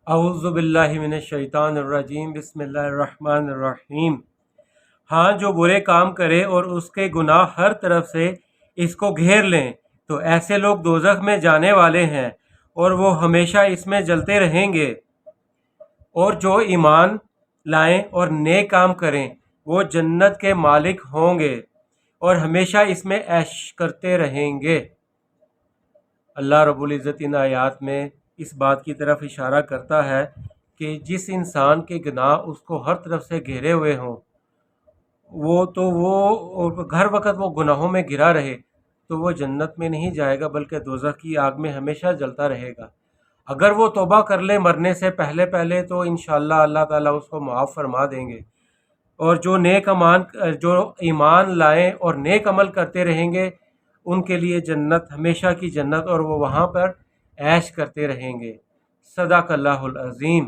اعوذ باللہ من الشیطان الرجیم بسم اللہ الرحمن الرحیم۔ ہاں، جو برے کام کرے اور اس کے گناہ ہر طرف سے اس کو گھیر لیں تو ایسے لوگ دوزخ میں جانے والے ہیں اور وہ ہمیشہ اس میں جلتے رہیں گے۔ اور جو ایمان لائیں اور نیک کام کریں وہ جنت کے مالک ہوں گے اور ہمیشہ اس میں عیش کرتے رہیں گے۔ اللہ رب العزت ان آیات میں اس بات کی طرف اشارہ کرتا ہے کہ جس انسان کے گناہ اس کو ہر طرف سے گھیرے ہوئے ہوں وہ ہر وقت وہ گناہوں میں گھرا رہے تو وہ جنت میں نہیں جائے گا بلکہ دوزخ کی آگ میں ہمیشہ جلتا رہے گا۔ اگر وہ توبہ کر لے مرنے سے پہلے تو انشاءاللہ اللہ تعالیٰ اس کو معاف فرما دیں گے، اور جو ایمان لائیں اور نیک عمل کرتے رہیں گے ان کے لیے جنت ہمیشہ کی جنت، اور وہ وہاں پر عیش کرتے رہیں گے۔ صدق اللہ العظیم۔